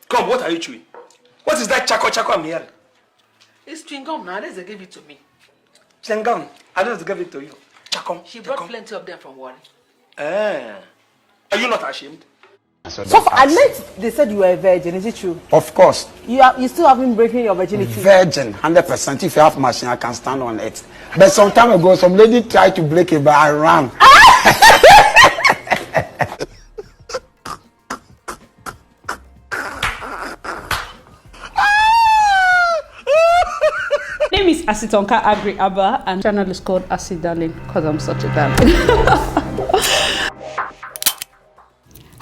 Come, what are you chewing? What is that chako I'm hearing? It's chewing gum now. Let's give it to me. Chewing gum. I don't give it to you. Chako. She brought plenty of them from Warren. Are you not ashamed? So I meant they said you were a virgin. Is it true? Of course. You still haven't broken your virginity. Virgin, 100%. If you have machine, I can stand on it. But some time ago, some lady tried to break it, but I ran. My name is Asitonka Agri Abba, and channel is called Acid Darling because I'm such a darling.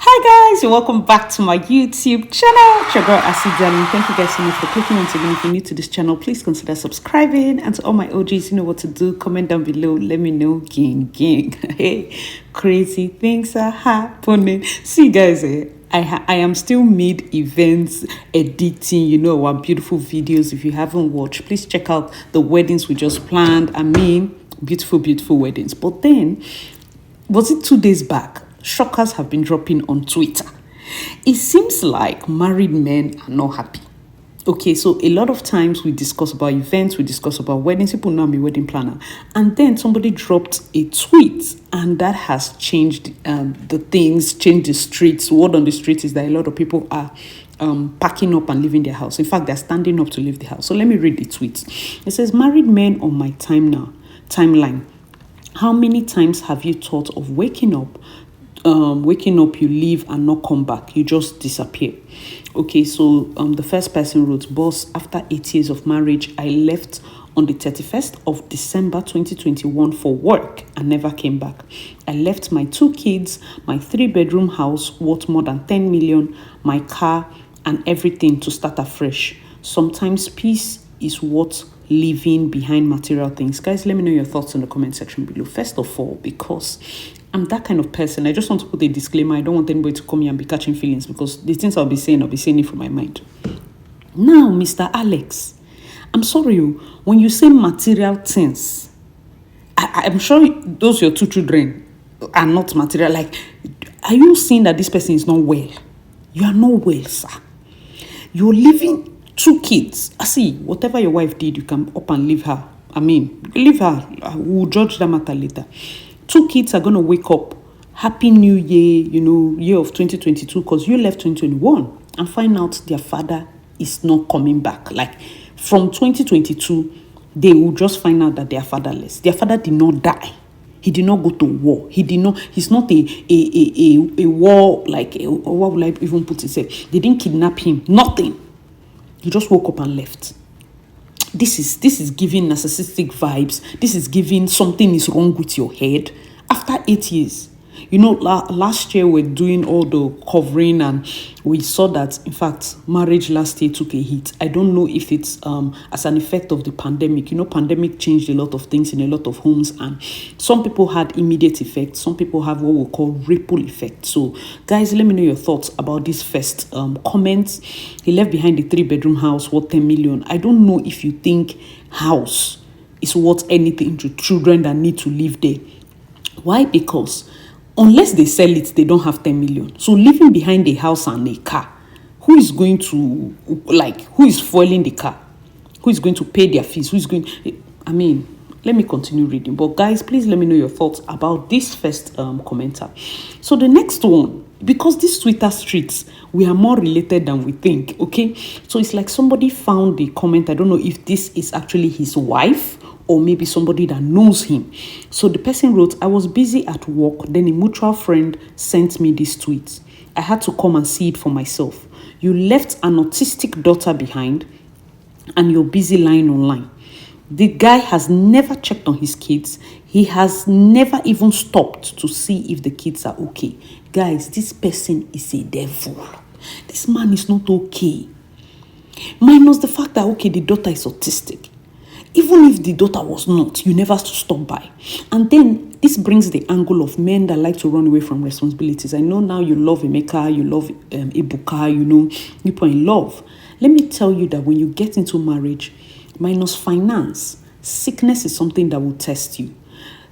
Hi guys, and welcome back to my YouTube channel. It's your girl Acid Darling. Thank you guys so much for clicking on again. If you're new to this channel, please consider subscribing. And to all my OGs, you know what to do. Comment down below. Let me know. Gang. Hey, crazy things are happening. See guys, I am still mid-events editing, you know, our beautiful videos. If you haven't watched, please check out the weddings we just planned. I mean, beautiful weddings. But then, was it 2 days back? Shockers have been dropping on Twitter. It seems like married men are not happy. Okay, so a lot of times we discuss about events, we discuss about weddings. People know I'm a wedding planner. And then somebody dropped a tweet, and that has changed the things, changed the streets. Word on the street is that a lot of people are packing up and leaving their house. In fact, they're standing up to leave the house. So let me read the tweet. It says, married men on my timeline. How many times have you thought of waking up, you leave and not come back, you just disappear? Okay, so the first person wrote, boss, after 8 years of marriage, I left on the 31st of December 2021 for work and never came back. I left my 2 kids, my 3-bedroom house worth more than 10 million, my car and everything to start afresh. Sometimes peace is worth leaving behind material things. Guys, let me know your thoughts in the comment section below. First of all, because I'm that kind of person, I just want to put a disclaimer. I don't want anybody to come here and be catching feelings, because the things I'll be saying it from my mind. Now, Mr. Alex, I'm sorry, when you say material things, I'm sure those your 2 children are not material. Like, are you seeing that this person is not well? You are not well, sir. You're leaving 2 kids. I see, whatever your wife did, you can up and leave her. I mean, leave her. We'll judge that matter later. 2 kids are going to wake up, happy new year, year of 2022, because you left 2021, and find out their father is not coming back. Like, from 2022, they will just find out that they are fatherless. Their father did not die. He did not go to war. He's not a war, like, what would I even put it? Say, they didn't kidnap him. Nothing. He just woke up and left. This is giving narcissistic vibes. This is giving something is wrong with your head. After 8 years, last year we're doing all the covering, and we saw that, in fact, marriage last year took a hit. I don't know if it's as an effect of the pandemic. Pandemic changed a lot of things in a lot of homes, and some people had immediate effects. Some people have what we call ripple effect. So, guys, let me know your thoughts about this first comments. He left behind a 3-bedroom house worth 10 million. I don't know if you think house is worth anything to children that need to live there. Why? Because unless they sell it, they don't have 10 million. So leaving behind a house and a car, who is fueling the car? Who is going to pay their fees? Let me continue reading. But guys, please let me know your thoughts about this first commenter. So the next one, because these Twitter streets, we are more related than we think, okay? So it's like somebody found the comment. I don't know if this is actually his wife or maybe somebody that knows him. So the person wrote, I was busy at work, then a mutual friend sent me this tweet. I had to come and see it for myself. You left an autistic daughter behind and you're busy lying online. The guy has never checked on his kids. He has never even stopped to see if the kids are okay. Guys, this person is a devil. This man is not okay. Minus the fact that, okay, the daughter is autistic. Even if the daughter was not, you never stop by. And then this brings the angle of men that like to run away from responsibilities. I know now you love Emeka, you love Ibuka, people in love. Let me tell you that when you get into marriage, minus finance, sickness is something that will test you.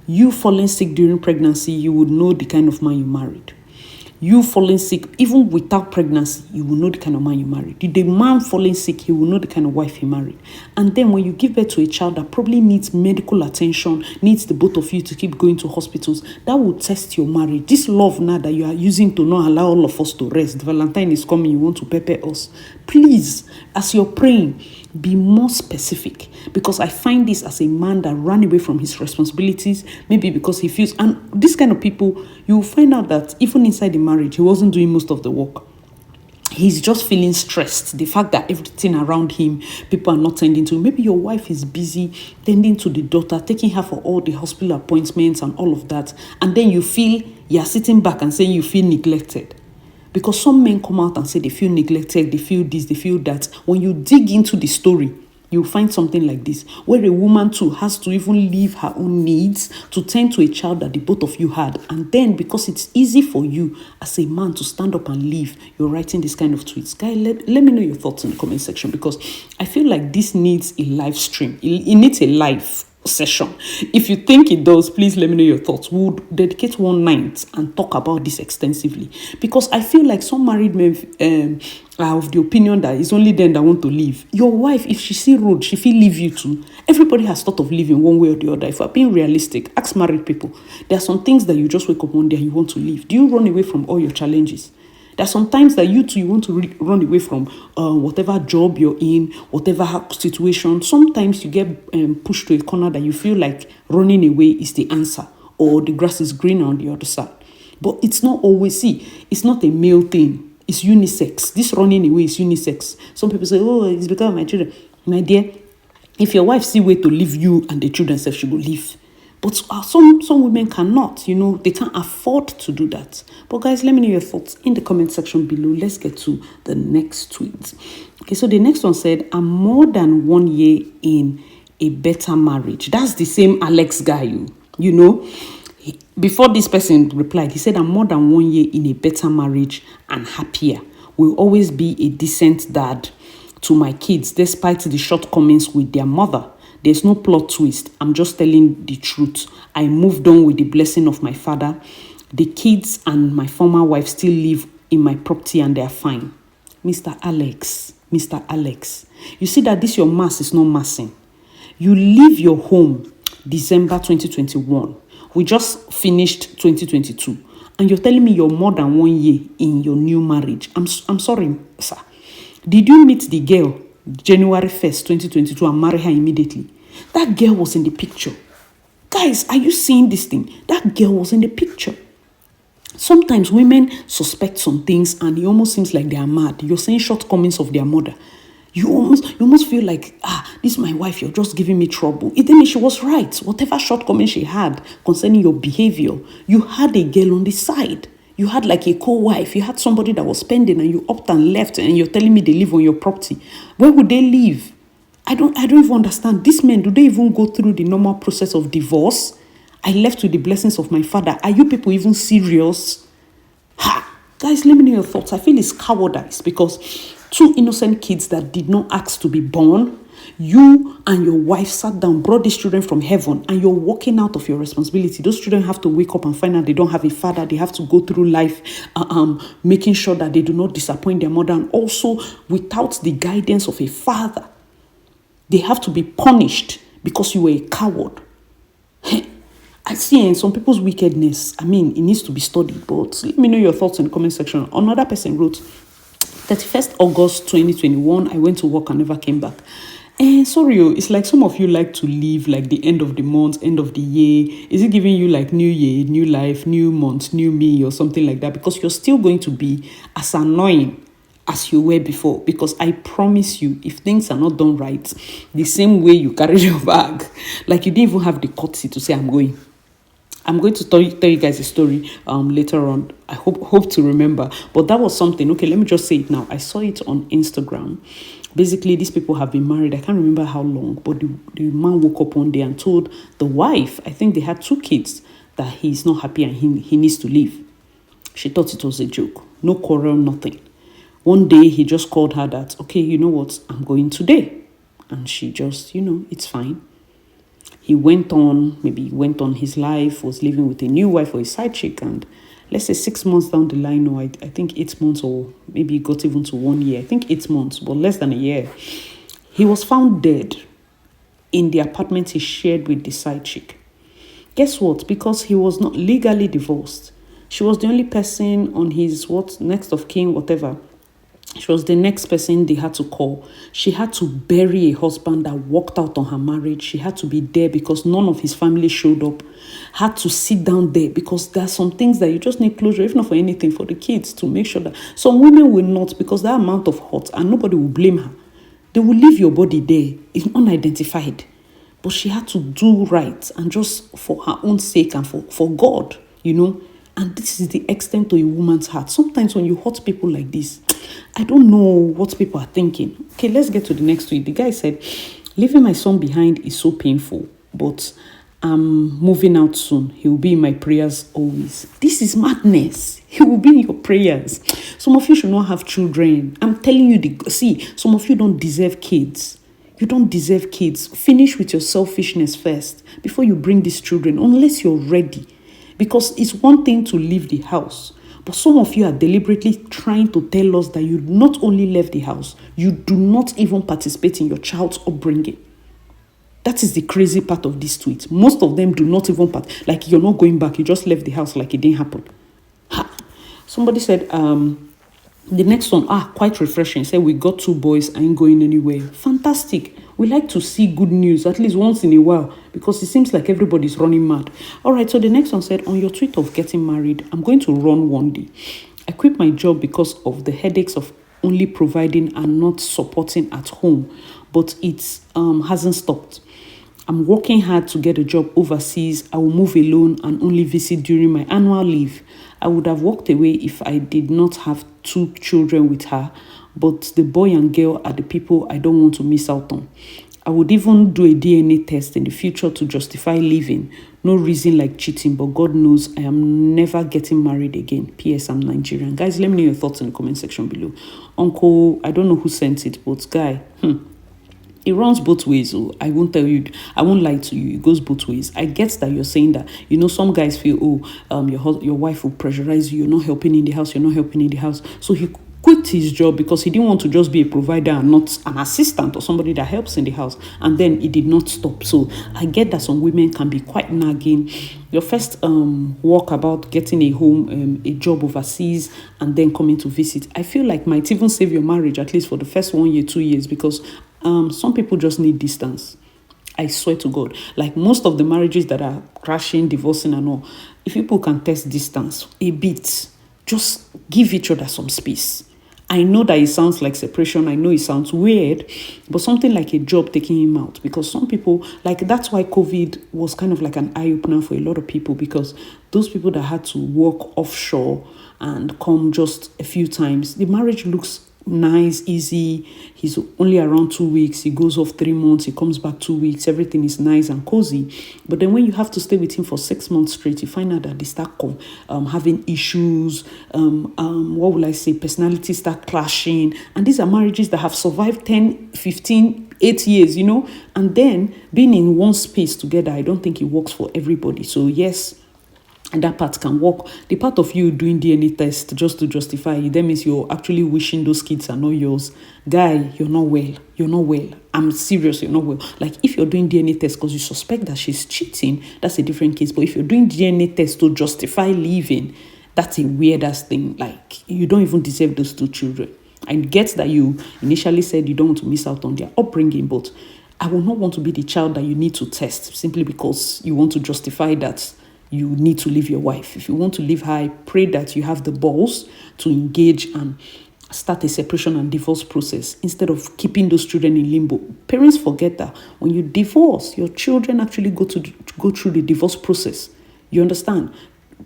You falling sick during pregnancy, you would know the kind of man you married. You falling sick, even without pregnancy, you will know the kind of man you married. The man falling sick, he will know the kind of wife he married. And then when you give birth to a child that probably needs medical attention, needs the both of you to keep going to hospitals, that will test your marriage. This love now that you are using to not allow all of us to rest. Valentine is coming, you want to pepper us. Please, as you're praying, be more specific, because I find this as a man that ran away from his responsibilities, maybe because he feels, and this kind of people, you will find out that even inside the marriage, he wasn't doing most of the work. He's just feeling stressed. The fact that everything around him, people are not tending to. Maybe your wife is busy tending to the daughter, taking her for all the hospital appointments and all of that. And then you feel, you're sitting back and saying you feel neglected. Because some men come out and say they feel neglected, they feel this, they feel that. When you dig into the story, you'll find something like this, where a woman too has to even leave her own needs to tend to a child that the both of you had. And then because it's easy for you as a man to stand up and leave, you're writing this kind of tweets. Guy, let me know your thoughts in the comment section, because I feel like this needs a live stream. It needs a live session. If you think it does, please let me know your thoughts. We'll dedicate one night and talk about this extensively, because I feel like some married men are of the opinion that it's only them that want to leave. Your wife, if she see road, she feel leave you too. Everybody has thought of leaving one way or the other. If we're being realistic, ask married people. There are some things that you just wake up one day and you want to leave. Do you run away from all your challenges? There are some times that you too, you want to run away from whatever job you're in, whatever situation. Sometimes you get pushed to a corner that you feel like running away is the answer, or the grass is greener on the other side. But it's not always, it's not a male thing. It's unisex. This running away is unisex. Some people say, oh, it's because of my children. My dear, if your wife see way to leave you and the children, she will leave. But some women cannot, they can't afford to do that. But guys, let me know your thoughts in the comment section below. Let's get to the next tweet. Okay, so the next one said, I'm more than 1 year in a better marriage. That's the same Alex guy, Before this person replied, he said, I'm more than 1 year in a better marriage and happier. Will always be a decent dad to my kids, despite the shortcomings with their mother. There's no plot twist. I'm just telling the truth. I moved on with the blessing of my father. The kids and my former wife still live in my property and they're fine. Mr. Alex, you see that this your mass is not massing. You leave your home December 2021. We just finished 2022. And you're telling me you're more than 1 year in your new marriage. I'm sorry, sir. Did you meet the girl January 1st, 2022 and marry her immediately? That girl was in the picture. Guys, are you seeing this thing? That girl was in the picture. Sometimes women suspect some things and it almost seems like they are mad. You're saying shortcomings of their mother. You almost feel like, this is my wife, you're just giving me trouble. It didn't mean she was right. Whatever shortcomings she had concerning your behavior, you had a girl on the side. You had like a co-wife. You had somebody that was spending and you upped and left and you're telling me they live on your property. Where would they live? I don't even understand. These men, do they even go through the normal process of divorce? I left with the blessings of my father. Are you people even serious? Guys, let me know your thoughts. I feel it's cowardice because 2 innocent kids that did not ask to be born, you and your wife sat down, brought these children from heaven, and you're walking out of your responsibility. Those children have to wake up and find out they don't have a father. They have to go through life making sure that they do not disappoint their mother, and also without the guidance of a father. They have to be punished because you were a coward. I see in some people's wickedness. I mean, it needs to be studied. But let me know your thoughts in the comment section. Another person wrote, 31st August 2021, I went to work and never came back. Sorry, it's like some of you like to leave like the end of the month, end of the year. Is it giving you like new year, new life, new month, new me or something like that? Because you're still going to be as annoying as you were before. Because I promise you, if things are not done right, the same way you carry your bag, like you didn't even have the courtesy to say, I'm going to tell you guys a story later on. I hope to remember. But that was something. Okay, let me just say it now. I saw it on Instagram. Basically, these people have been married. I can't remember how long. But the man woke up one day and told the wife, I think they had 2 kids, that he's not happy and he needs to leave. She thought it was a joke. No quarrel, nothing. One day, he just called her that, okay, you know what? I'm going today. And she just, it's fine. He went on his life, was living with a new wife or a side chick, and let's say 6 months down the line, or I think 8 months, or maybe it got even to 1 year. I think 8 months, but less than a year. He was found dead in the apartment he shared with the side chick. Guess what? Because he was not legally divorced, she was the only person on his next of kin, whatever. She was the next person they had to call. She had to bury a husband that walked out on her marriage. She had to be there because none of his family showed up. Had to sit down there because there are some things that you just need closure, if not for anything, for the kids, to make sure that some women will not, because that amount of hurt, and nobody will blame her. They will leave your body there. It's unidentified. But she had to do right, and just for her own sake and for God, And this is the extent of a woman's heart. Sometimes when you hurt people like this, I don't know what people are thinking. Okay, let's get to the next tweet. The guy said, leaving my son behind is so painful, but I'm moving out soon. He will be in my prayers always. This is madness. He will be in your prayers. Some of you should not have children. I'm telling you, some of you don't deserve kids. You don't deserve kids. Finish with your selfishness first before you bring these children, unless you're ready. Because it's one thing to leave the house, but some of you are deliberately trying to tell us that you not only left the house, you do not even participate in your child's upbringing. That is the crazy part of this tweet. Most of them do not even like you're not going back. You just left the house like it didn't happen. Somebody said, the next one, quite refreshing. Said, we got 2 boys, I ain't going anywhere. Fantastic. We like to see good news at least once in a while, because it seems like everybody's running mad. All right, so the next one said, on your tweet of getting married, I'm going to run one day. I quit my job because of the headaches of only providing and not supporting at home, but it hasn't stopped. I'm working hard to get a job overseas. I will move alone and only visit during my annual leave. I would have walked away if I did not have 2 children with her, but the boy and girl are the people I don't want to miss out on. I would even do a DNA test in the future to justify leaving. No reason like cheating, but God knows I am never getting married again. P.S. I'm Nigerian. Guys, let me know your thoughts in the comment section below. Uncle, I don't know who sent it, but guy, it runs both ways. So I won't lie to you. It goes both ways. I get that you're saying that, some guys feel, your wife will pressurize you. You're not helping in the house. So he quit his job because he didn't want to just be a provider and not an assistant or somebody that helps in the house. And then it did not stop. So I get that some women can be quite nagging. Your first work about getting a home, a job overseas, and then coming to visit, I feel like might even save your marriage, at least for the first 1 year, 2 years, because some people just need distance. I swear to God. Like most of the marriages that are crashing, divorcing and all, if people can test distance a bit, just give each other some space. I know that it sounds like separation. I know it sounds weird, but something like a job taking him out, because some people, that's why COVID was kind of like an eye-opener for a lot of people, because those people that had to work offshore and come just a few times, the marriage looks nice, easy. He's only around 2 weeks. He goes off 3 months. He comes back 2 weeks. Everything is nice and cozy. But then when you have to stay with him for 6 months straight, you find out that they start having issues. Personalities start clashing. And these are marriages that have survived 10, 15, 8 years, And then being in one space together, I don't think it works for everybody. So yes, and that part can work. The part of you doing DNA test just to justify it, that means you're actually wishing those kids are not yours. Guy, you're not well. I'm serious, you're not well. Like if you're doing DNA test because you suspect that she's cheating, that's a different case. But if you're doing DNA test to justify leaving, that's a weird ass thing. Like you don't even deserve those 2 children. I get that you initially said you don't want to miss out on their upbringing, but I will not want to be the child that you need to test simply because you want to justify that you need to leave your wife. If you want to leave her, I pray that you have the balls to engage and start a separation and divorce process instead of keeping those children in limbo. Parents forget that when you divorce, your children actually go through the divorce process. You understand?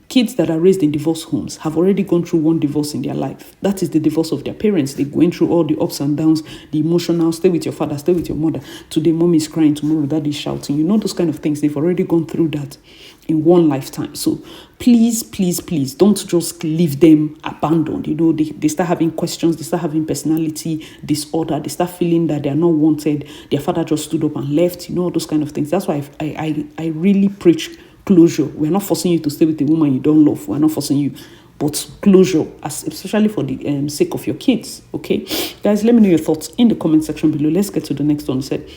Kids that are raised in divorce homes have already gone through one divorce in their life. That is the divorce of their parents. They're going through all the ups and downs, the emotional, stay with your father, stay with your mother. Today, mom is crying, tomorrow, dad is shouting. Those kind of things. They've already gone through that in one lifetime. So please, don't just leave them abandoned. They start having questions, they start having personality disorder, they start feeling that they're not wanted. Their father just stood up and left, all those kind of things. That's why I really preach closure. We're not forcing you to stay with a woman you don't love. We're not forcing you. But closure, especially for the sake of your kids, okay? Guys, let me know your thoughts in the comment section below. Let's get to the next one. It said,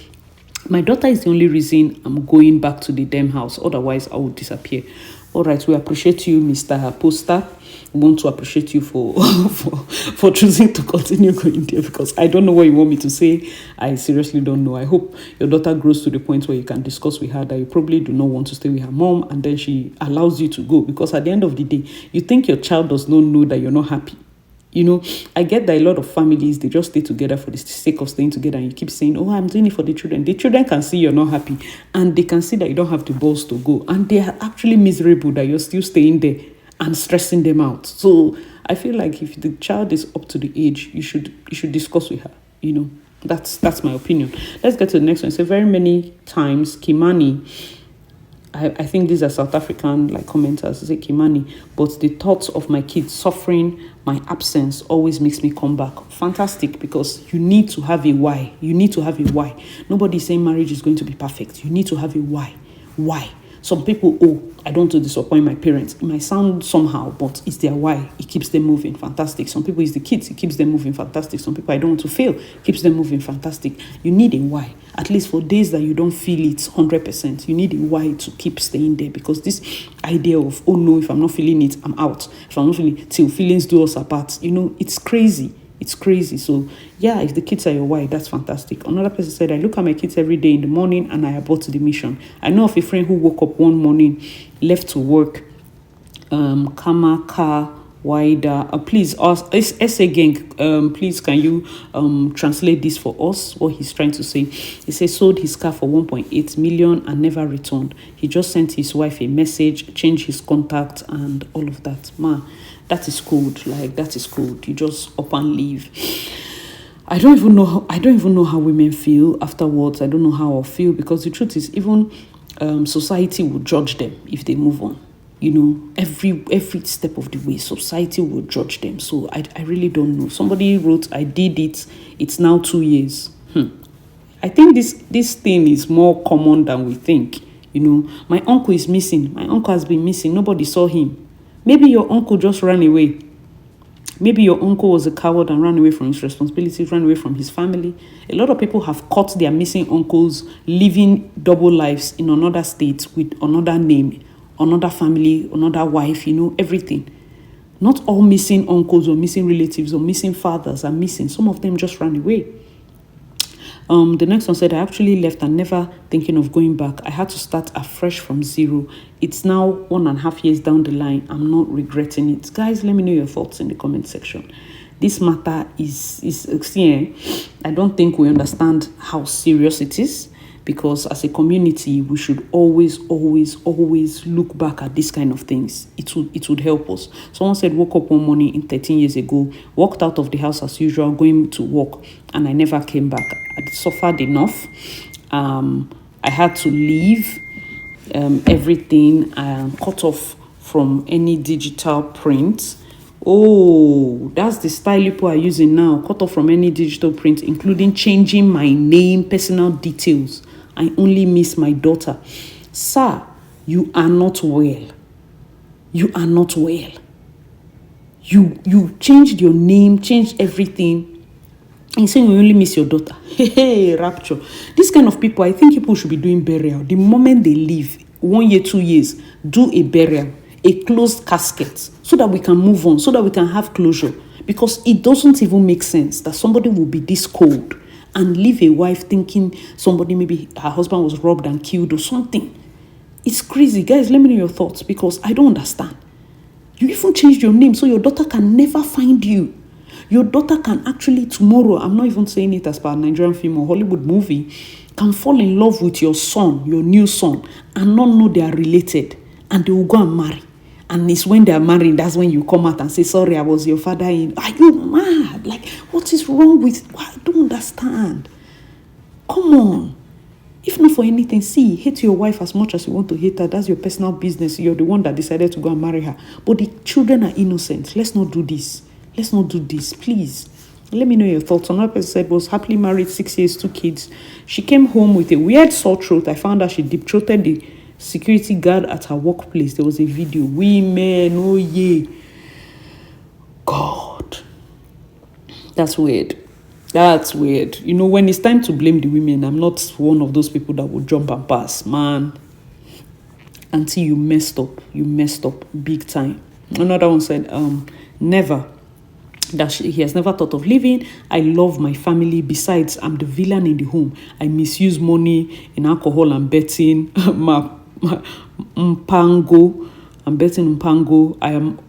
my daughter is the only reason I'm going back to the damn house. Otherwise, I would disappear. All right, we appreciate you, Mr. Poster. We want to appreciate you for for choosing to continue going there, because I don't know what you want me to say. I seriously don't know. I hope your daughter grows to the point where you can discuss with her that you probably do not want to stay with her mom, and then she allows you to go, because at the end of the day, you think your child does not know that you're not happy. You know, I get that a lot of families, they just stay together for the sake of staying together, and you keep saying, oh, I'm doing it for the children. The children can see you're not happy, and they can see that you don't have the balls to go, and they are actually miserable that you're still staying there and stressing them out. So I feel like if the child is up to the age, you should discuss with her. You know, that's my opinion. Let's get to the next one. So very many times, Kimani, I think these are South African commenters, they say Kimani, but the thoughts of my kids suffering my absence always makes me come back. Fantastic, because you need to have a why. You need to have a why. Nobody's saying marriage is going to be perfect. You need to have a why. Why? Some people, I don't want to disappoint my parents. It might sound somehow, but it's their why. It keeps them moving. Fantastic. Some people, it's the kids. It keeps them moving. Fantastic. Some people, I don't want to fail. Keeps them moving. Fantastic. You need a why. At least for days that you don't feel it 100%, you need a why to keep staying there. Because this idea of, oh no, if I'm not feeling it, I'm out. If I'm not feeling it, till feelings do us apart. You know, it's crazy. It's crazy. So yeah, if the kids are your why, that's fantastic. Another person said, I look at my kids every day in the morning and I abort the mission. I know of a friend who woke up one morning, left to work, Kamaka wider. Please, essay gang, please can you translate this for us, what he's trying to say. He says sold his car for 1.8 million and never returned. He just sent his wife a message, changed his contact and all of that. That is cold. That is cold. You just up and leave. I don't even know how women feel afterwards. I don't know how I'll feel, because the truth is, even society will judge them if they move on. You know, every step of the way, society will judge them. So I really don't know. Somebody wrote, I did it. It's now 2 years. I think this thing is more common than we think. You know, my uncle is missing. My uncle has been missing. Nobody saw him. Maybe your uncle just ran away. Maybe your uncle was a coward and ran away from his responsibilities, ran away from his family. A lot of people have caught their missing uncles living double lives in another state with another name, another family, another wife, you know, everything. Not all missing uncles or missing relatives or missing fathers are missing. Some of them just ran away. The next one said, I actually left and never thinking of going back. I had to start afresh from zero. It's now 1.5 years down the line. I'm not regretting it. Guys, let me know your thoughts in the comment section. This matter is I don't think we understand how serious it is, because as a community, we should always look back at this kind of things. It would help us. Someone said, woke up one morning 13 years ago, walked out of the house as usual, going to work, and I never came back. I suffered enough. I had to leave everything, cut off from any digital print. Oh, that's the style people are using now. Cut off from any digital print, including changing my name, personal details. I only miss my daughter. Sir, you are not well. You are not well. You changed your name, changed everything. And saying you only miss your daughter. Hey, rapture. This kind of people, I think people should be doing burial. The moment they leave, 1 year, 2 years, do a burial, a closed casket, so that we can move on, so that we can have closure. Because it doesn't even make sense that somebody will be this cold and leave a wife thinking somebody, maybe her husband was robbed and killed or something. It's crazy. Guys, let me know your thoughts, because I don't understand. You even changed your name so your daughter can never find you. Your daughter can actually tomorrow, I'm not even saying it as per a Nigerian film or Hollywood movie, can fall in love with your son, your new son, and not know they are related, and they will go and marry. And it's when they are married, that's when you come out and say, sorry, I was your father. Are you mad? Like, what is wrong with, I don't understand. Come on. If not for anything, hate your wife as much as you want to hate her. That's your personal business. You're the one that decided to go and marry her. But the children are innocent. Let's not do this. Let's not do this, please. Let me know your thoughts. Another person said, was happily married, 6 years, 2 kids. She came home with a weird sore throat. I found out she deep-throated the security guard at her workplace. There was a video. Women, oh yeah. God. That's weird. That's weird. You know, when it's time to blame the women, I'm not one of those people that will jump and pass. Man, until you messed up big time. Another one said, never. He has never thought of leaving. I love my family. Besides, I'm the villain in the home. I misuse money in alcohol and betting. Mpango. I'm betting Mpango.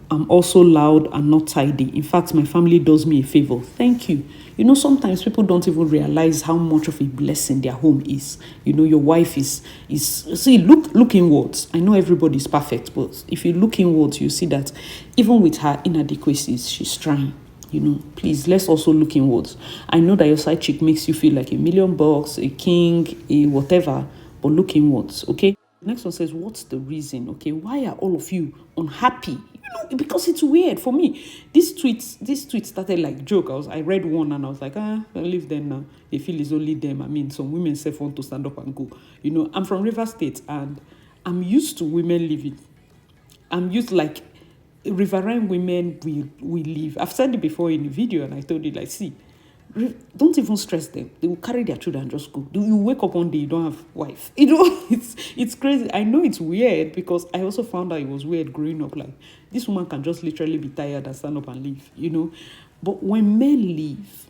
I'm also loud and not tidy. In fact, my family does me a favor. Thank you. You know, sometimes people don't even realize how much of a blessing their home is. You know, your wife is see, look inwards. I know everybody's perfect, but if you look inwards, you see that even with her inadequacies, she's trying. You know, please, let's also look inwards. I know that your side chick makes you feel like $1 million, a king, a whatever, but look inwards, okay? The next one says, what's the reason? Okay, why are all of you unhappy? You know, because it's weird for me. This tweet started like joke. I read one and I was like, I'll leave them now. They feel it's only them. I mean, some women self want to stand up and go. You know, I'm from River State and I'm used to women living. I'm used like riverine women will live. I've said it before in the video and I told you, like, see, don't even stress them. They will carry their children and just go. You wake up one day, you don't have wife. You know, it's crazy. I know it's weird because I also found out it was weird growing up. Like, this woman can just literally be tired and stand up and leave, you know. But when men leave,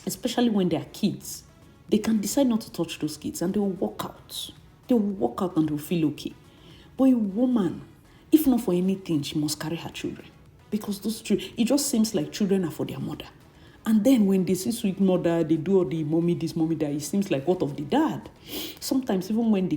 especially when they are kids, they can decide not to touch those kids and they will walk out. They will walk out and they'll feel okay. But a woman, if not for anything, she must carry her children. Because those children, it just seems like children are for their mother. And then when they see sweet mother, they do all the mommy this, mommy that, it seems like what of the dad? Sometimes even when the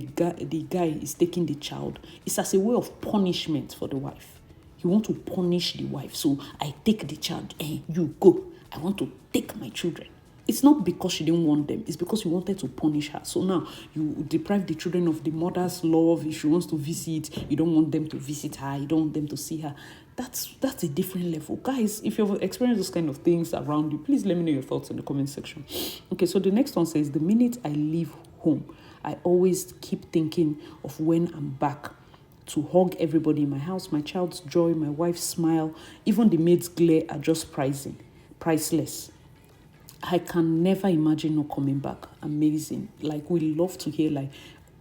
guy is taking the child, it's as a way of punishment for the wife. You want to punish the wife. So I take the child and you go. I want to take my children. It's not because she didn't want them. It's because you wanted to punish her. So now you deprive the children of the mother's love. If she wants to visit, you don't want them to visit her. You don't want them to see her. That's a different level. Guys, if you've experienced those kind of things around you, please let me know your thoughts in the comment section. Okay, so the next one says, the minute I leave home, I always keep thinking of when I'm back to hug everybody in my house, my child's joy, my wife's smile, even the maid's glare are just priceless. I can never imagine not coming back. Amazing. Like, we love to hear like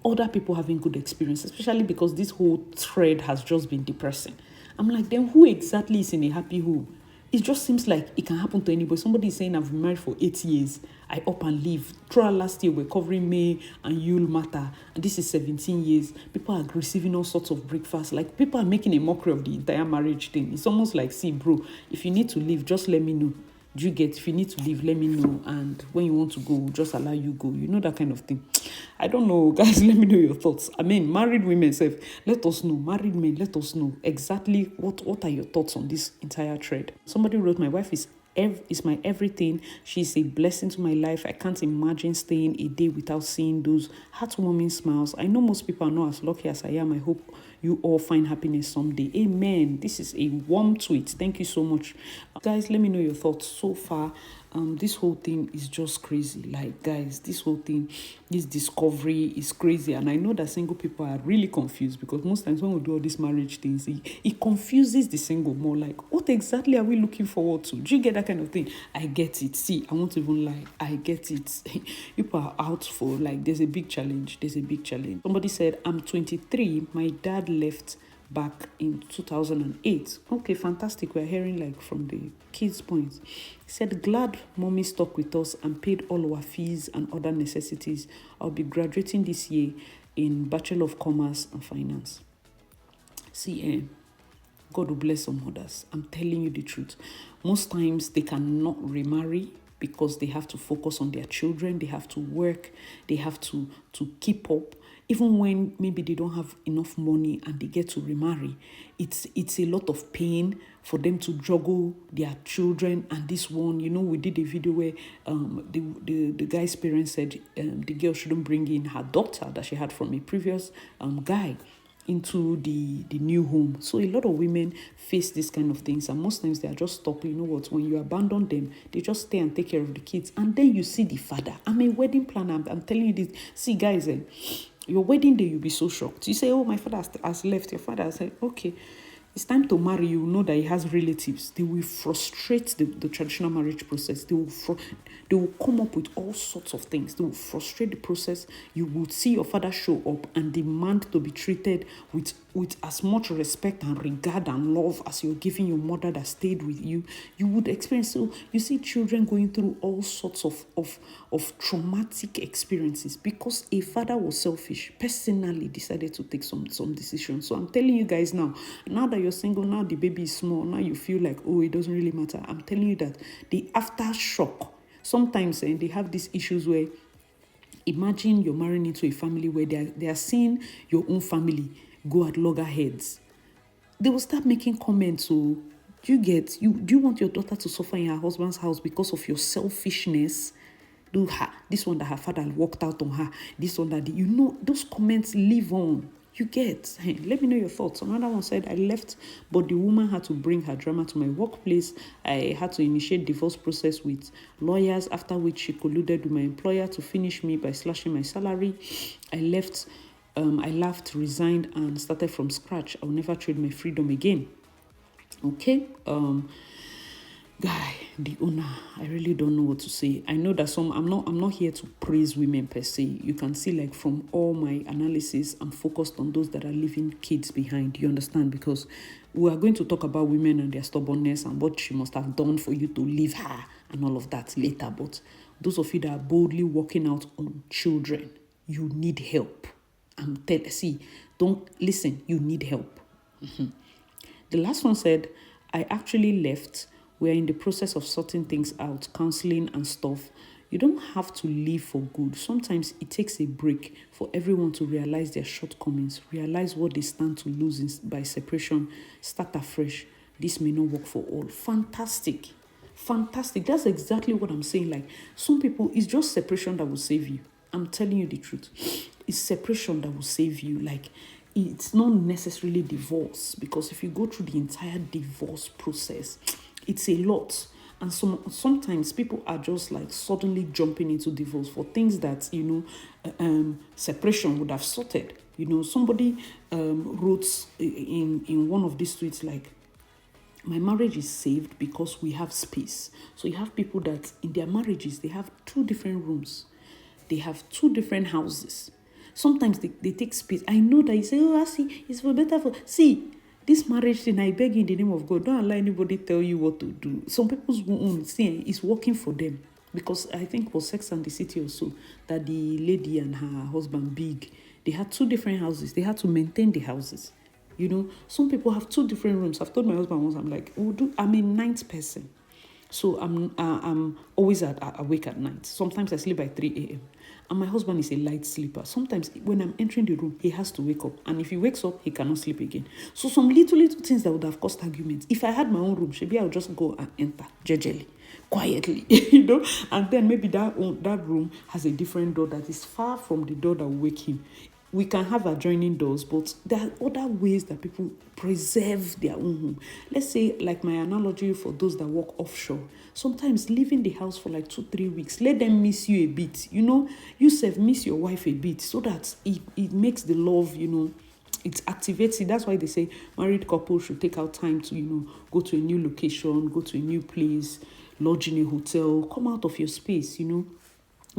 other people having good experience, especially because this whole thread has just been depressing. I'm like, then who exactly is in a happy home? It just seems like it can happen to anybody. Somebody is saying, I've been married for 8 years. I up and leave. Throughout last year, we're covering May and Yule Matter. And this is 17 years. People are receiving all sorts of breakfast. Like, people are making a mockery of the entire marriage thing. It's almost like, see, bro, if you need to leave, just let me know. Do you get? If you need to leave, let me know. And when you want to go, we'll just allow you go. You know, that kind of thing. I don't know, guys. Let me know your thoughts. I mean, married women, let us know. Married men, let us know exactly what are your thoughts on this entire thread. Somebody wrote, my wife is my everything. She's a blessing to my life. I can't imagine staying a day without seeing those heartwarming smiles. I know most people are not as lucky as I am. I hope you all find happiness someday. Amen. This is a warm tweet. Thank you so much. Guys, let me know your thoughts so far. This whole thing is just crazy. Like, guys, this whole thing, this discovery is crazy. And I know that single people are really confused because most times when we do all these marriage things, it confuses the single more. Like, what exactly are we looking forward to? Do you get that kind of thing? I get it. See, I won't even lie. I get it. People are out for, like, there's a big challenge. Somebody said, I'm 23. My dad left back in 2008. Okay, fantastic. We're hearing like from the kids' points. He said, glad mommy stuck with us and paid all our fees and other necessities. I'll be graduating this year in Bachelor of Commerce and Finance. See, God will bless some mothers. I'm telling you the truth. Most times they cannot remarry because they have to focus on their children. They have to work. They have to keep up. Even when maybe they don't have enough money and they get to remarry, it's a lot of pain for them to juggle their children and this one. You know, we did a video where the guy's parents said the girl shouldn't bring in her daughter that she had from a previous guy into the new home. So a lot of women face this kind of things, and most times they are just stuck. You know what, when you abandon them, they just stay and take care of the kids, and then you see the father. I'm a wedding planner. I'm telling you this. See, guys, Your wedding day, you'll be so shocked. You say, oh, my father has left. Your father has said, okay, it's time to marry. You know that he has relatives. They will frustrate the traditional marriage process. They will come up with all sorts of things. They will frustrate the process. You will see your father show up and demand to be treated with as much respect and regard and love as you're giving your mother that stayed with you. You would experience. So you see children going through all sorts of traumatic experiences because a father was selfish, personally decided to take some decisions. So I'm telling you guys now that you're single, now the baby is small, now you feel like, oh, it doesn't really matter. I'm telling you that the aftershock, sometimes they have these issues where, imagine you're marrying into a family where they are seeing your own family go at loggerheads. They will start making comments. So do you want your daughter to suffer in her husband's house because of your selfishness? This one that her father walked out on her, this one that those comments live on. You get. Hey, let me know your thoughts. Another one said, I left, but the woman had to bring her drama to my workplace. I had to initiate divorce process with lawyers, after which she colluded with my employer to finish me by slashing my salary. I left, I laughed, resigned, and started from scratch. I'll never trade my freedom again. Okay. Guy, the owner, I really don't know what to say. I know that I'm not here to praise women per se. You can see, like, from all my analysis, I'm focused on those that are leaving kids behind. You understand? Because we are going to talk about women and their stubbornness and what she must have done for you to leave her and all of that later. But those of you that are boldly walking out on children, you need help. Don't listen, you need help. The last one said, I actually left. We're in the process of sorting things out, counseling and stuff. You don't have to leave for good. Sometimes it takes a break for everyone to realize their shortcomings, realize what they stand to lose by separation, start afresh. This may not work for all. Fantastic. That's exactly what I'm saying. Like, some people, it's just separation that will save you. I'm telling you the truth. It's separation that will save you. Like, it's not necessarily divorce, because if you go through the entire divorce process, it's a lot. And sometimes people are just like suddenly jumping into divorce for things that, separation would have sorted. Somebody wrote in one of these tweets, like, my marriage is saved because we have space. So you have people that in their marriages, they have 2 different rooms. They have 2 different houses. Sometimes they take space. I know that you say, oh, I see, it's for better for... See, this marriage thing, I beg you in the name of God, don't allow anybody tell you what to do. Some people's own see is working for them. Because I think it was Sex and the City also, that the lady and her husband, Big, they had 2 different houses. They had to maintain the houses. Some people have 2 different rooms. I've told my husband once, I'm like, I'm a night person. So I'm always awake at night. Sometimes I sleep by 3 a.m. And my husband is a light sleeper. Sometimes when I'm entering the room, he has to wake up. And if he wakes up, he cannot sleep again. So some little things that would have caused arguments. If I had my own room, maybe I would just go and enter jejely, quietly, And then maybe that room has a different door that is far from the door that will wake him. We can have adjoining doors, but there are other ways that people preserve their own home. Let's say, like my analogy for those that work offshore, sometimes leaving the house for like 2-3 weeks, let them miss you a bit. You self miss your wife a bit, so that it makes the love, it activates it. That's why they say married couples should take out time to, go to a new location, go to a new place, lodge in a hotel, come out of your space,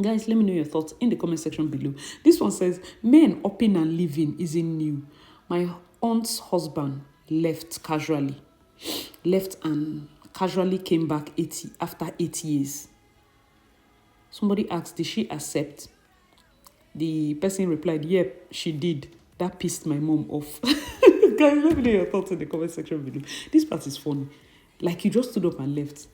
Guys, let me know your thoughts in the comment section below. This one says, men upping and leaving isn't new. My aunt's husband left and casually came back after 8 years. Somebody asked, did she accept? The person replied, yep, she did. That pissed my mom off. Guys, let me know your thoughts in the comment section below. This part is funny. Like, you just stood up and left.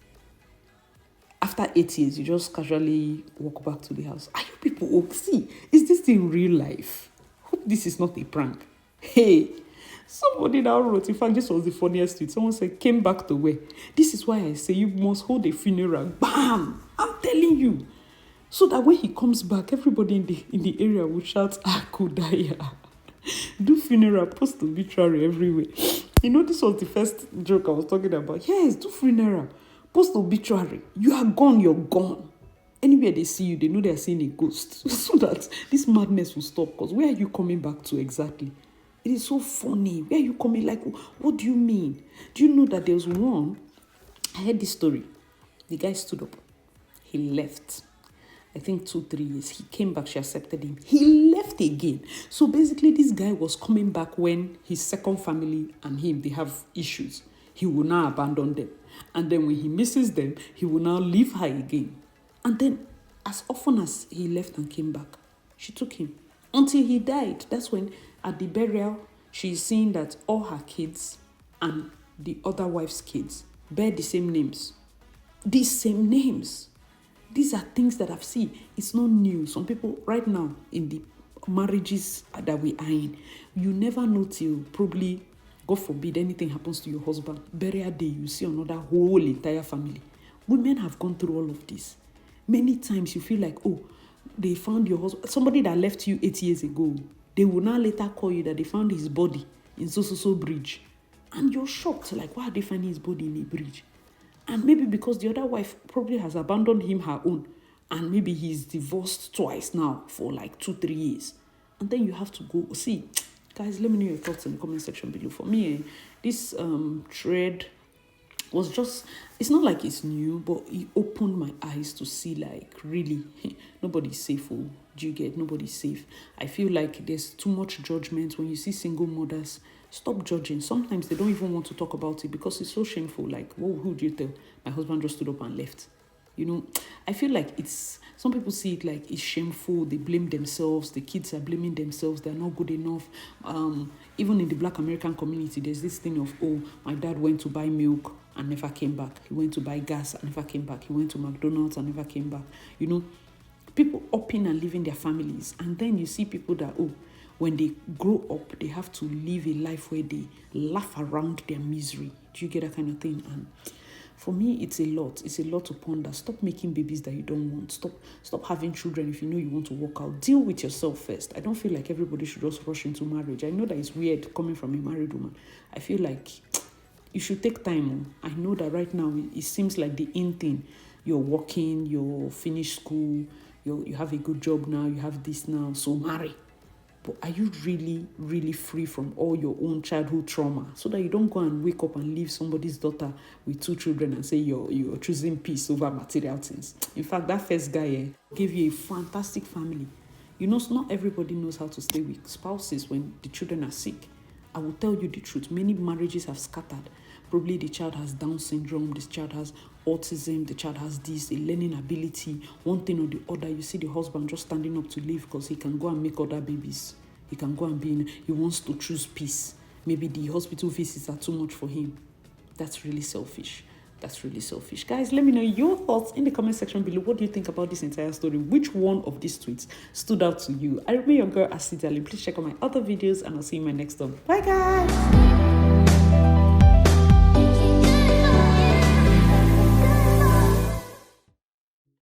After 8 years, you just casually walk back to the house. Are you people see? Is this in real life? Hope this is not a prank. Hey, somebody now wrote, in fact, this was the funniest tweet. Someone said, came back to where? This is why I say you must hold a funeral. Bam! I'm telling you. So that when he comes back, everybody in the area will shout, Akudaya. Do funeral, post obituary everywhere. This was the first joke I was talking about. Yes, do funeral. Post obituary. You are gone, you're gone. Anywhere they see you, they know they're seeing a ghost. So that this madness will stop. Because where are you coming back to exactly? It is so funny. Where are you coming? Like, what do you mean? Do you know that there was one? I heard this story. The guy stood up. He left. I think 2-3 years. He came back. She accepted him. He left again. So basically, this guy was coming back when his second family and him, they have issues. He will now abandon them. And then when he misses them, he will now leave her again. And then as often as he left and came back, she took him. Until he died. That's when at the burial, she's seeing that all her kids and the other wife's kids bear the same names. These same names. These are things that I've seen. It's not new. Some people right now in the marriages that we are in, you never know till probably, God forbid, anything happens to your husband. Burial day, you see another whole entire family. Women have gone through all of this. Many times you feel like, oh, they found your husband. Somebody that left you 8 years ago, they will now later call you that they found his body in so bridge. And you're shocked. Like, why are they finding his body in a bridge? And maybe because the other wife probably has abandoned him her own. And maybe he's divorced twice now for like 2-3 years. And then you have to go. See, guys, let me know your thoughts in the comment section below. For me, this thread was just, it's not like it's new, but it opened my eyes to see like, really, nobody's safe. Oh, do you get? Nobody's safe. I feel like there's too much judgment. When you see single mothers, stop judging. Sometimes they don't even want to talk about it because it's so shameful. Like, who do you tell? My husband just stood up and left. You know, I feel like it's, some people see it like it's shameful. They blame themselves. The kids are blaming themselves. They're not good enough. Even in the Black American community, there's this thing of, oh, my dad went to buy milk and never came back. He went to buy gas and never came back. He went to McDonald's and never came back. You know, people upping and leaving their families. And then you see people that, oh, when they grow up, they have to live a life where they laugh around their misery. Do you get that kind of thing? And for me, it's a lot. It's a lot to ponder. Stop making babies that you don't want. Stop having children if you know you want to work out. Deal with yourself first. I don't feel like everybody should just rush into marriage. I know that it's weird coming from a married woman. I feel like you should take time. I know that right now it seems like the in thing. You're working, you're finished school, you have a good job now, you have this now, so marry. But are you really, really free from all your own childhood trauma so that you don't go and wake up and leave somebody's daughter with 2 children and say you're choosing peace over material things? In fact, that first guy gave you a fantastic family. You know, not everybody knows how to stay with spouses when the children are sick. I will tell you the truth. Many marriages have scattered. Probably the child has Down syndrome, this child has autism, the child has this, a learning ability, one thing or the other. You see the husband just standing up to leave because he can go and make other babies. He can go and he wants to choose peace. Maybe the hospital visits are too much for him. That's really selfish. That's really selfish. Guys, let me know your thoughts in the comment section below. What do you think about this entire story? Which one of these tweets stood out to you? I remain your girl, Asidalim. Please check out my other videos and I'll see you in my next one. Bye, guys.